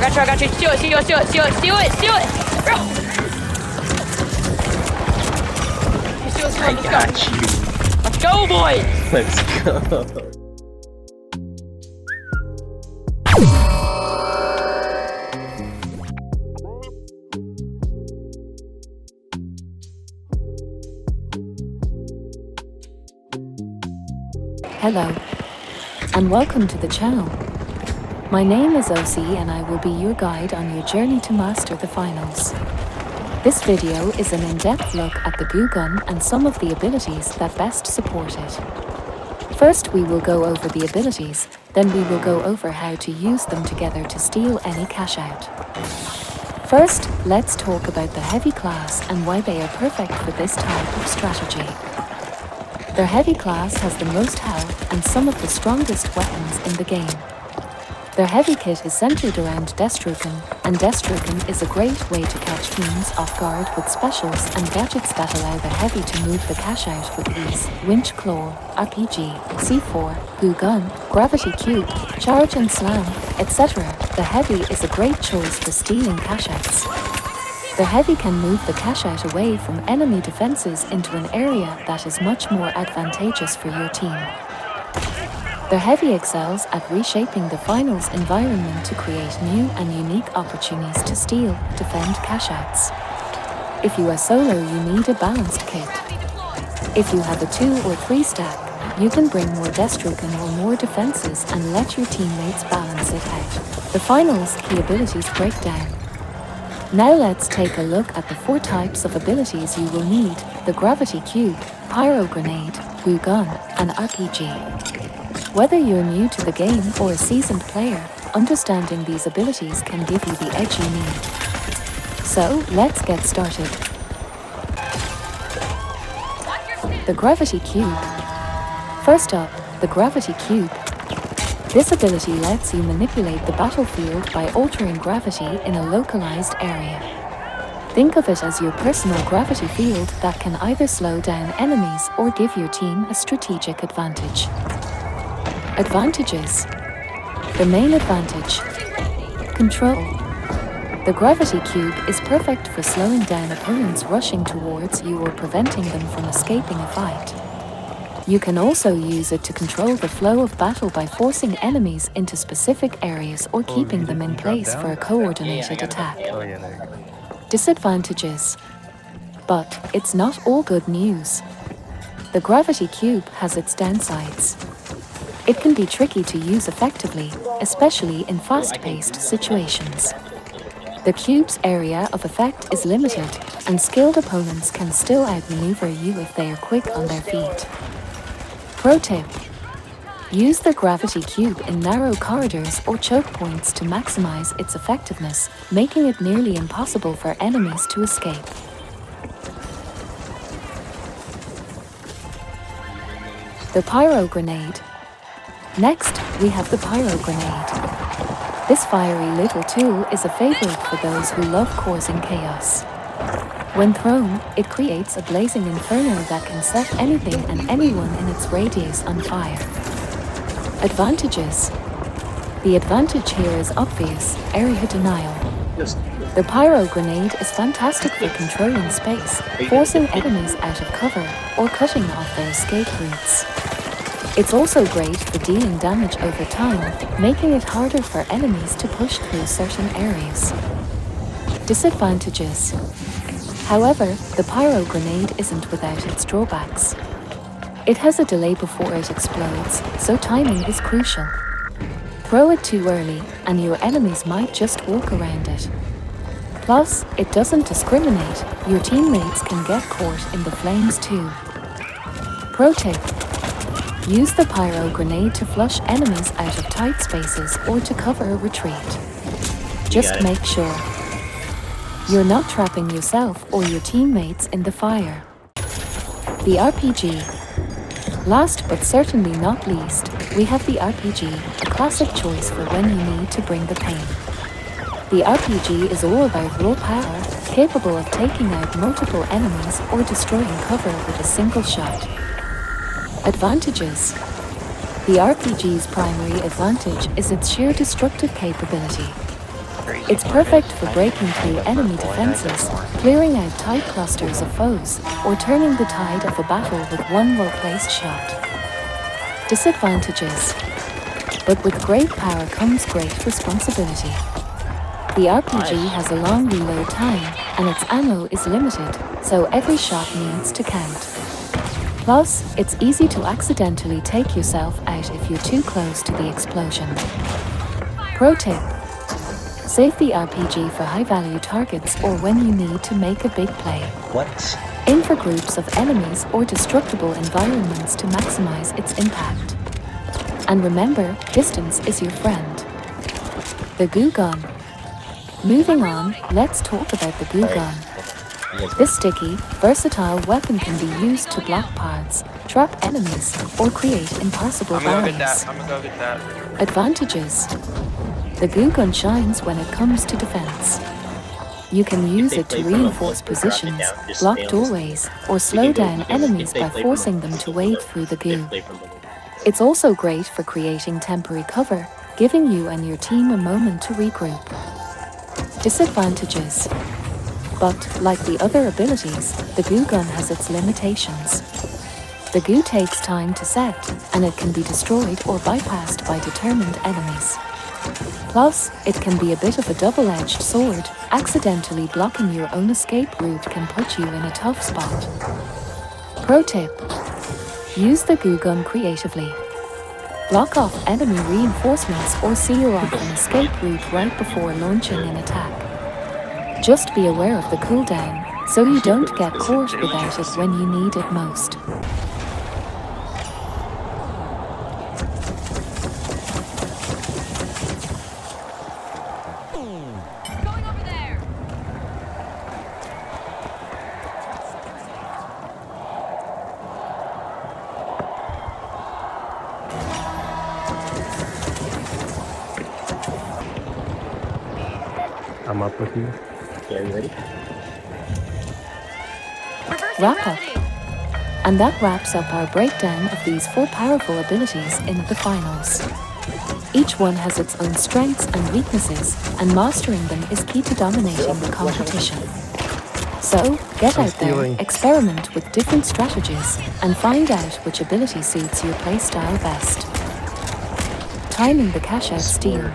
I got you. Steal it. Bro. I got you. Let's go, boys. Let's go. Hello, and welcome to the channel. My name is OC and I will be your guide on your journey to master the finals. This video is an in-depth look at the Goo Gun and some of the abilities that best support it. First we will go over the abilities, then we will go over how to use them together to steal any cash out. First, let's talk about the heavy class and why they are perfect for this type of strategy. Their heavy class has the most health and some of the strongest weapons in the game. Their heavy kit is centered around Destruction, and Destruction is a great way to catch teams off guard with specials and gadgets that allow the heavy to move the cash out with ease. Winch Claw, RPG, C4, Goo Gun, Gravity Cube, Charge and Slam, etc. The heavy is a great choice for stealing cash outs. The heavy can move the cash out away from enemy defenses into an area that is much more advantageous for your team. The heavy excels at reshaping the finals environment to create new and unique opportunities to steal, defend cash outs. If you are solo, you need a balanced kit. If you have a 2 or 3 stack, you can bring more Destruction or more defenses and let your teammates balance it out. The finals key abilities breakdown. Now let's take a look at the 4 types of abilities you will need: the Gravity Cube, Pyro Grenade, Goo Gun, and RPG. Whether you're new to the game or a seasoned player, understanding these abilities can give you the edge you need. So, let's get started. The Gravity Cube. First up, the Gravity Cube. This ability lets you manipulate the battlefield by altering gravity in a localized area. Think of it as your personal gravity field that can either slow down enemies or give your team a strategic advantage. Advantages. The main advantage: control. The Gravity Cube is perfect for slowing down opponents rushing towards you or preventing them from escaping a fight. You can also use it to control the flow of battle by forcing enemies into specific areas or keeping them in place for a coordinated attack. Disadvantages. But it's not all good news. The Gravity Cube has its downsides. It can be tricky to use effectively, especially in fast-paced situations. The cube's area of effect is limited, and skilled opponents can still outmaneuver you if they are quick on their feet. Pro tip: use the Gravity Cube in narrow corridors or choke points to maximize its effectiveness, making it nearly impossible for enemies to escape. The Pyro Grenade. Next, we have the Pyro Grenade. This fiery little tool is a favorite for those who love causing chaos. When thrown, it creates a blazing inferno that can set anything and anyone in its radius on fire. Advantages. The advantage here is obvious: area denial. The Pyro Grenade is fantastic for controlling space, forcing enemies out of cover, or cutting off their escape routes. It's also great for dealing damage over time, making it harder for enemies to push through certain areas. Disadvantages. However, the Pyro Grenade isn't without its drawbacks. It has a delay before it explodes, so timing is crucial. Throw it too early, and your enemies might just walk around it. Plus, it doesn't discriminate, your teammates can get caught in the flames too. Pro tip: use the Pyro Grenade to flush enemies out of tight spaces or to cover a retreat. Just make sure you're not trapping yourself or your teammates in the fire. The RPG. Last but certainly not least, we have the RPG, a classic choice for when you need to bring the pain. The RPG is all about raw power, capable of taking out multiple enemies or destroying cover with a single shot. Advantages. The RPG's primary advantage is its sheer destructive capability. crazy. It's perfect for breaking through enemy defenses, clearing out tight clusters of foes, or turning the tide of a battle with one well-placed shot. Disadvantages. But with great power comes great responsibility. The RPG has a long reload time, and its ammo is limited, so every shot needs to count. Plus, it's easy to accidentally take yourself out if you're too close to the explosion. Pro tip: save the RPG for high-value targets or when you need to make a big play. What? Aim for groups of enemies or destructible environments to maximize its impact. And remember, distance is your friend. The Goo Gun. Moving on, let's talk about the Goo Gun. This sticky, versatile weapon can be used to block paths, trap enemies, or create impossible barriers. I'm gonna go get that. Advantages. The Goo Gun shines when it comes to defense. You can use it to reinforce positions, block doorways, or slow down enemies by forcing them to wade through the goo. It's also great for creating temporary cover, giving you and your team a moment to regroup. Disadvantages. But, like the other abilities, the Goo Gun has its limitations. The goo takes time to set, and it can be destroyed or bypassed by determined enemies. Plus, it can be a bit of a double-edged sword. Accidentally blocking your own escape route can put you in a tough spot. Pro tip: use the Goo Gun creatively. Block off enemy reinforcements or seal off an escape route right before launching an attack. Just be aware of the cooldown, so you don't get caught without it when you need it most. Going over there. I'm up with you. Okay, you ready? Wrap up. And that wraps up our breakdown of these 4 powerful abilities in the finals. Each one has its own strengths and weaknesses, and mastering them is key to dominating the competition. So, get out there, experiment with different strategies, and find out which ability suits your playstyle best. Timing the cashout steal.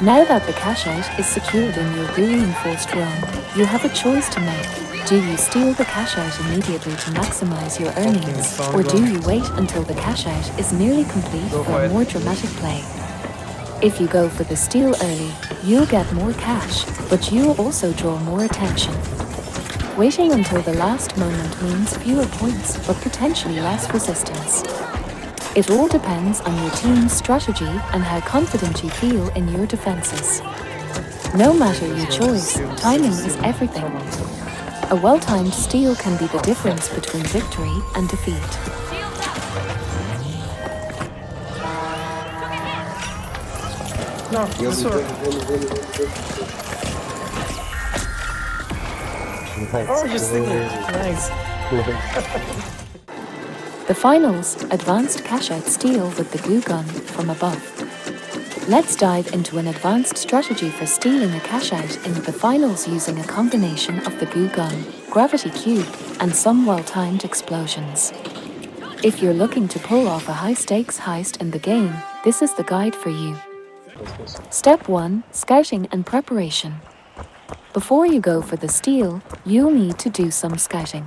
Now that the cashout is secured in your goo-reinforced run, you have a choice to make. Do you steal the cashout immediately to maximize your earnings, or do you wait until the cashout is nearly complete for a more dramatic play? If you go for the steal early, you'll get more cash, but you'll also draw more attention. Waiting until the last moment means fewer points, but potentially less resistance. It all depends on your team's strategy and how confident you feel in your defenses. No matter your choice, timing is everything. A well-timed steal can be the difference between victory and defeat. No, this one. Oh, you're singing. Nice. The finals, advanced cashout steal with the Goo Gun from above. Let's dive into an advanced strategy for stealing a cashout in the finals using a combination of the Goo Gun, gravity cube, and some well-timed explosions. If you're looking to pull off a high-stakes heist in the game, this is the guide for you. Step 1. Scouting and preparation. Before you go for the steal, you'll need to do some scouting.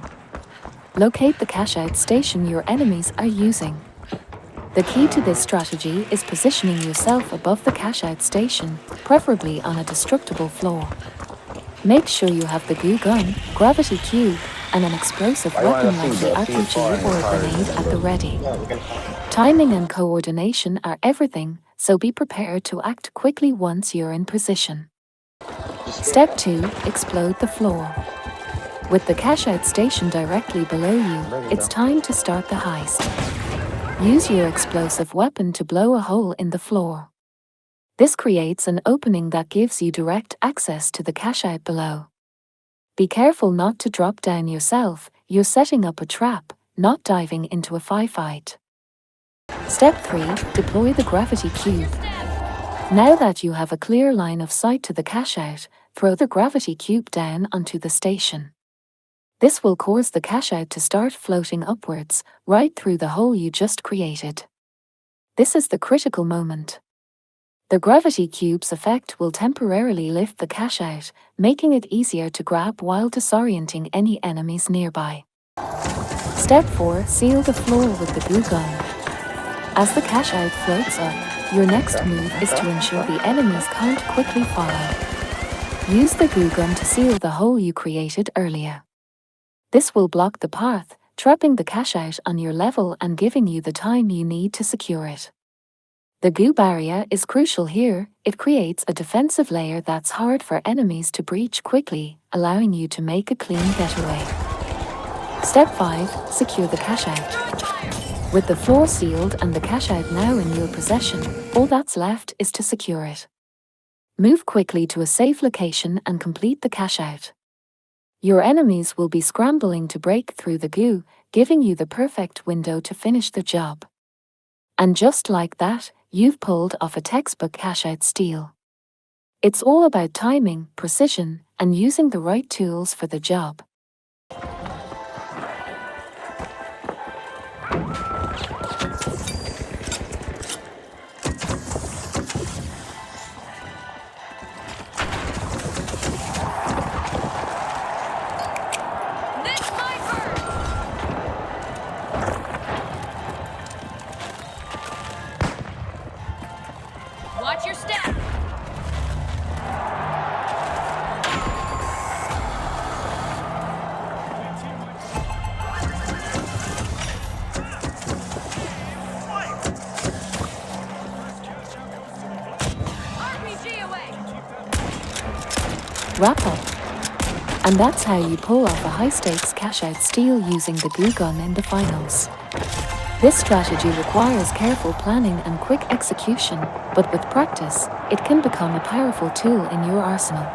Locate the cashout station your enemies are using. The key to this strategy is positioning yourself above the cashout station, preferably on a destructible floor. Make sure you have the Goo Gun, gravity cube, and an explosive weapon like the RPG or a grenade at the ready. Timing and coordination are everything, so be prepared to act quickly once you're in position. Step 2. Explode the floor. With the cashout station directly below you, it's time to start the heist. Use your explosive weapon to blow a hole in the floor. This creates an opening that gives you direct access to the cashout below. Be careful not to drop down yourself, you're setting up a trap, not diving into a firefight. Step 3. Deploy the gravity cube. Now that you have a clear line of sight to the cache-out, throw the gravity cube down onto the station. This will cause the cache-out to start floating upwards, right through the hole you just created. This is the critical moment. The gravity cube's effect will temporarily lift the cache-out, making it easier to grab while disorienting any enemies nearby. Step 4. Seal the floor with the Goo Gun. As the cache-out floats up, your next move is to ensure the enemies can't quickly follow. Use the Goo Gun to seal the hole you created earlier. This will block the path, trapping the cache-out on your level and giving you the time you need to secure it. The goo barrier is crucial here. It creates a defensive layer that's hard for enemies to breach quickly, allowing you to make a clean getaway. Step 5. Secure the cache-out. With the floor sealed and the cache-out now in your possession, all that's left is to secure it. Move quickly to a safe location and complete the cache-out. Your enemies will be scrambling to break through the goo, giving you the perfect window to finish the job. And just like that, you've pulled off a textbook cache-out steal. It's all about timing, precision, and using the right tools for the job. Watch your step. RPG away. Wrap up. And that's how you pull off a high-stakes cache-out steal using the Goo Gun in the finals. This strategy requires careful planning and quick execution, but with practice, it can become a powerful tool in your arsenal.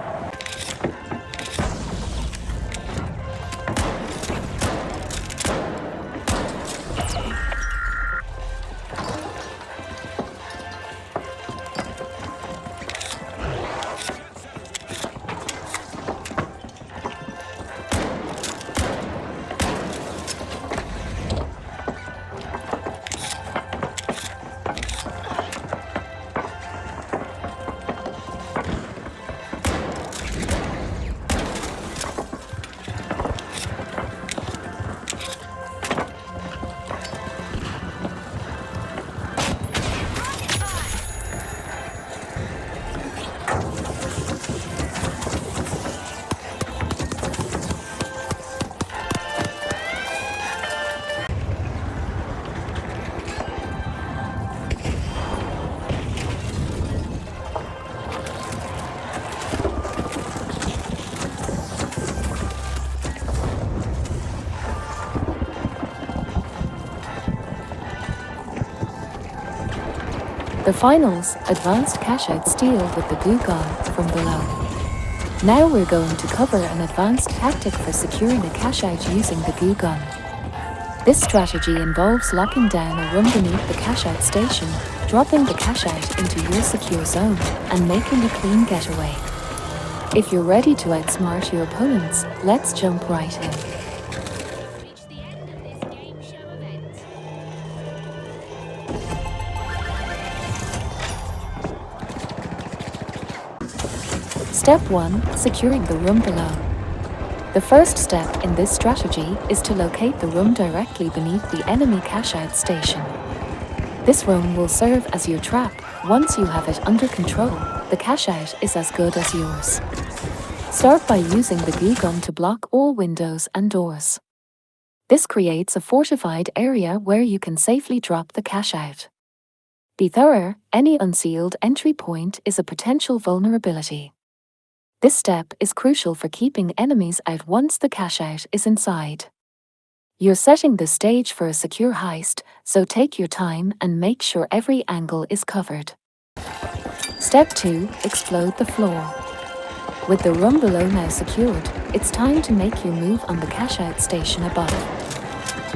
The finals, advanced cache-out steal with the Goo Gun from below. Now we're going to cover an advanced tactic for securing a cache-out using the Goo Gun. This strategy involves locking down a room beneath the cache-out station, dropping the cache-out into your secure zone, and making a clean getaway. If you're ready to outsmart your opponents, let's jump right in. Reach the end of this game show event. Step 1. Securing the room below. The first step in this strategy is to locate the room directly beneath the enemy cache-out station. This room will serve as your trap. Once you have it under control, the cache-out is as good as yours. Start by using the Goo Gun to block all windows and doors. This creates a fortified area where you can safely drop the cache-out. Be thorough, any unsealed entry point is a potential vulnerability. This step is crucial for keeping enemies out once the cache-out is inside. You're setting the stage for a secure heist, so take your time and make sure every angle is covered. Step 2. Explode the floor. With the room below now secured, it's time to make your move on the cache-out station above.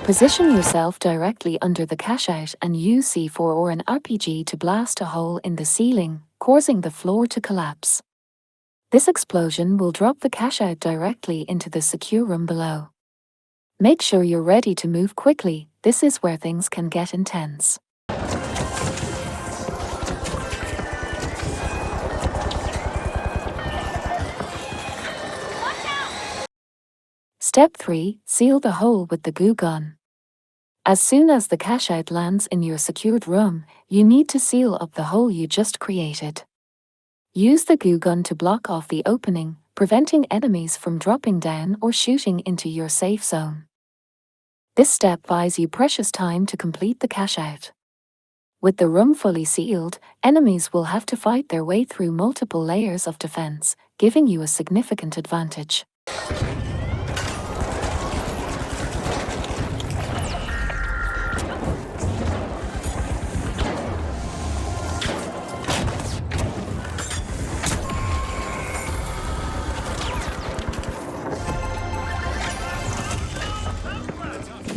Position yourself directly under the cache-out and use C4 or an RPG to blast a hole in the ceiling, causing the floor to collapse. This explosion will drop the cash-out directly into the secure room below. Make sure you're ready to move quickly, this is where things can get intense. Step 3. Seal the hole with the Goo Gun. As soon as the cash-out lands in your secured room, you need to seal up the hole you just created. Use the Goo Gun to block off the opening, preventing enemies from dropping down or shooting into your safe zone. This step buys you precious time to complete the cash-out. With the room fully sealed, enemies will have to fight their way through multiple layers of defense, giving you a significant advantage.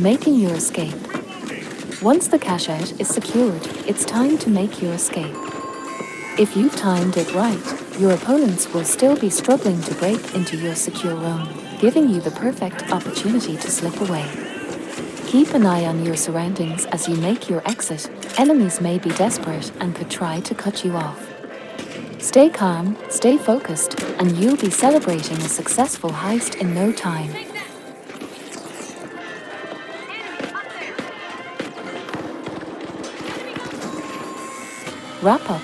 Making your escape. Once the cash-out is secured, it's time to make your escape. If you've timed it right, your opponents will still be struggling to break into your secure room, giving you the perfect opportunity to slip away. Keep an eye on your surroundings as you make your exit. Enemies may be desperate and could try to cut you off. Stay calm, stay focused, and you'll be celebrating a successful heist in no time. Wrap up.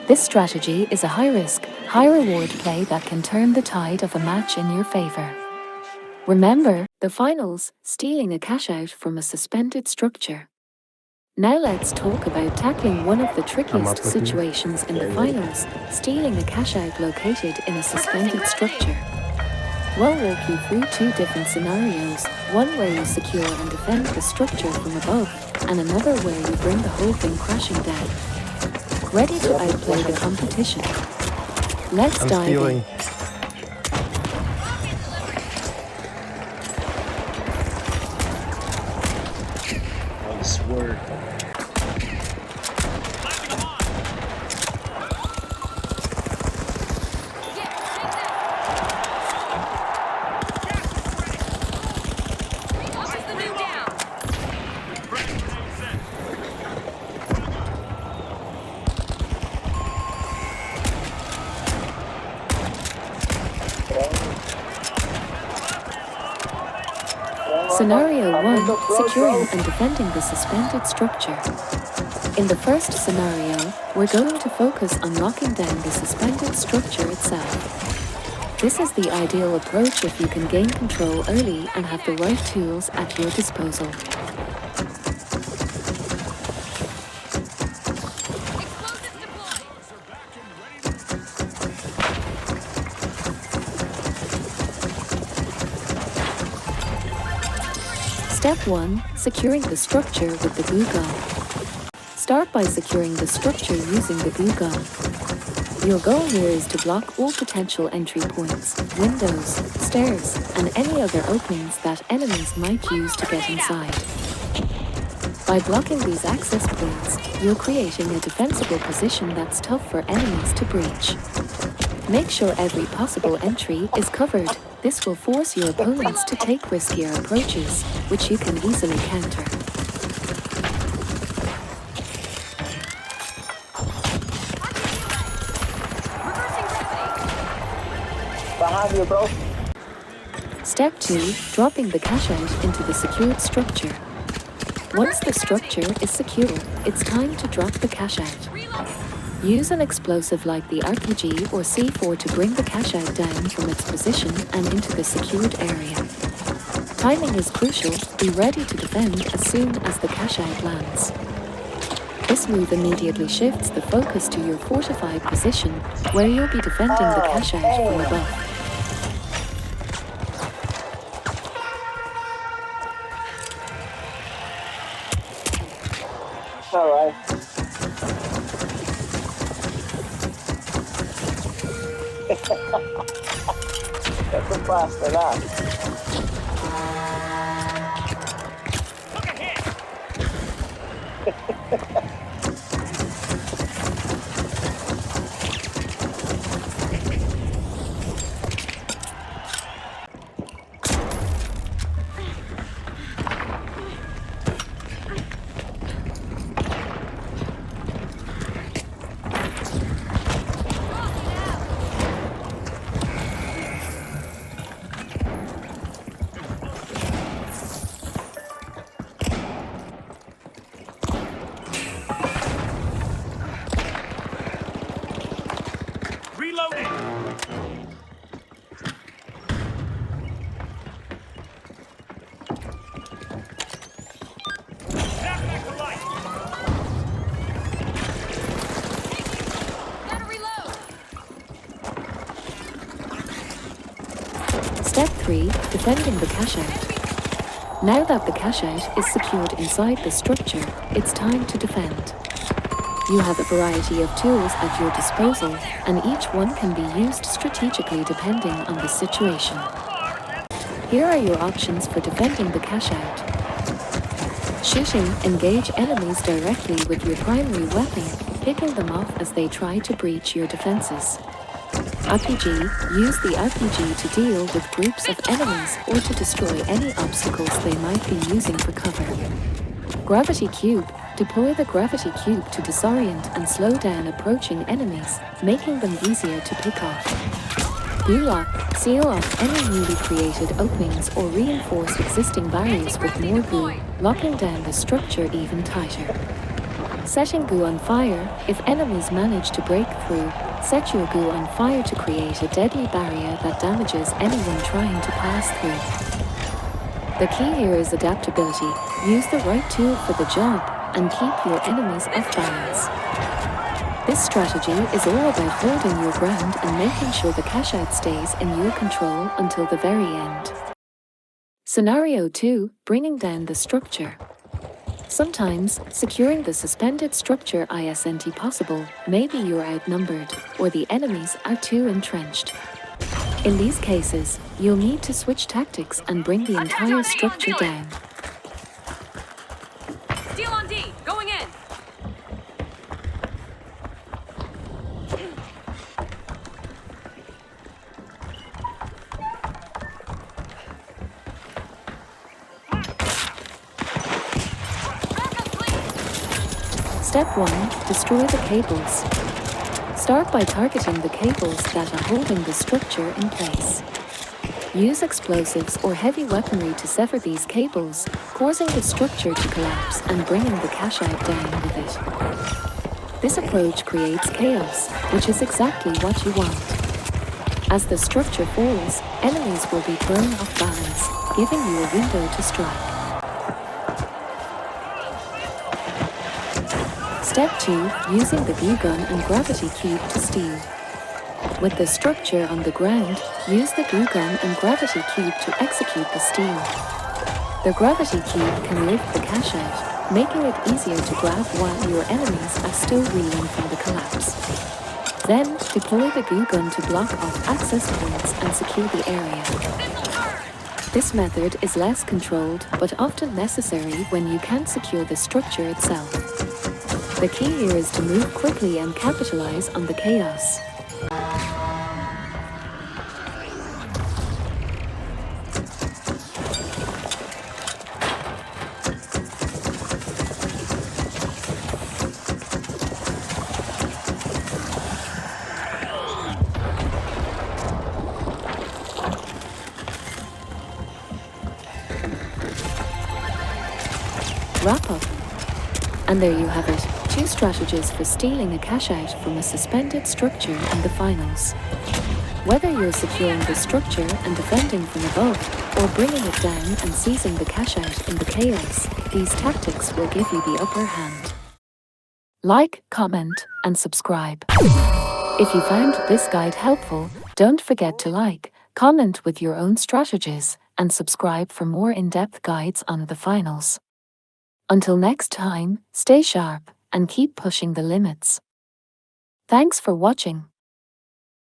This strategy is a high-risk, high-reward play that can turn the tide of a match in your favor. Remember, the finals, stealing a cash-out from a suspended structure. Now let's talk about tackling one of the trickiest situations in the finals, stealing a cash-out located in a suspended structure. We'll walk you through two different scenarios, one where you secure and defend the structure from above, and another where you bring the whole thing crashing down. Ready to outplay the competition? Let's dive in. I swear. Scenario 1. Securing and defending the suspended structure. In the first scenario, we're going to focus on locking down the suspended structure itself. This is the ideal approach if you can gain control early and have the right tools at your disposal. Step 1. Securing the structure with the Goo Gun. Start by securing the structure using the Goo Gun. Your goal here is to block all potential entry points, windows, stairs, and any other openings that enemies might use to get inside. By blocking these access points, you're creating a defensible position that's tough for enemies to breach. Make sure every possible entry is covered. This will force your opponents to take riskier approaches, which you can easily counter. Behind you, bro. Step 2. Dropping the cash-out into the secured structure. Once the structure is secure, it's time to drop the cash-out. Use an explosive like the RPG or C4 to bring the cash-out down from its position and into the secured area. Timing is crucial, be ready to defend as soon as the cash-out lands. This move immediately shifts the focus to your fortified position, where you'll be defending the cash-out from above. Alright. That's a blast for that. Step 3. Defending the cashout. Now that the cashout is secured inside the structure, it's time to defend. You have a variety of tools at your disposal, and each one can be used strategically depending on the situation. Here are your options for defending the cashout. Shooting. Engage enemies directly with your primary weapon, picking them off as they try to breach your defenses. RPG. Use the RPG to deal with groups of enemies or to destroy any obstacles they might be using for cover. Gravity Cube. Deploy the Gravity Cube to disorient and slow down approaching enemies, making them easier to pick off. Glue Lock. Seal off any newly created openings or reinforce existing barriers with more glue, locking down the structure even tighter. Setting goo on fire. If enemies manage to break through, set your goo on fire to create a deadly barrier that damages anyone trying to pass through. The key here is adaptability. Use the right tool for the job and keep your enemies off balance. This strategy is all about holding your ground and making sure the cashout stays in your control until the very end. Scenario 2. Bringing down the structure. Sometimes, securing the suspended structure isn't possible. Maybe you're outnumbered, or the enemies are too entrenched. In these cases, you'll need to switch tactics and bring the entire structure down. Steel on D, going in. Step 1. Destroy the cables. Start by targeting the cables that are holding the structure in place. Use explosives or heavy weaponry to sever these cables, causing the structure to collapse and bringing the cashout down with it. This approach creates chaos, which is exactly what you want. As the structure falls, enemies will be thrown off balance, giving you a window to strike. Step 2. Using the Goo Gun and Gravity Cube to steal. With the structure on the ground, use the Goo Gun and Gravity Cube to execute the steal. The Gravity Cube can lift the cashout, making it easier to grab while your enemies are still reeling from the collapse. Then, deploy the Goo Gun to block off access points and secure the area. This method is less controlled, but often necessary when you can't secure the structure itself. The key here is to move quickly and capitalize on the chaos. Wrap up. And there you have it. 2 strategies for stealing a cashout from a suspended structure in the finals. Whether you're securing the structure and defending from above, or bringing it down and seizing the cashout in the chaos, these tactics will give you the upper hand. Like, comment, and subscribe. If you found this guide helpful, don't forget to like, comment with your own strategies, and subscribe for more in-depth guides on the finals. Until next time, stay sharp and keep pushing the limits. Thanks for watching.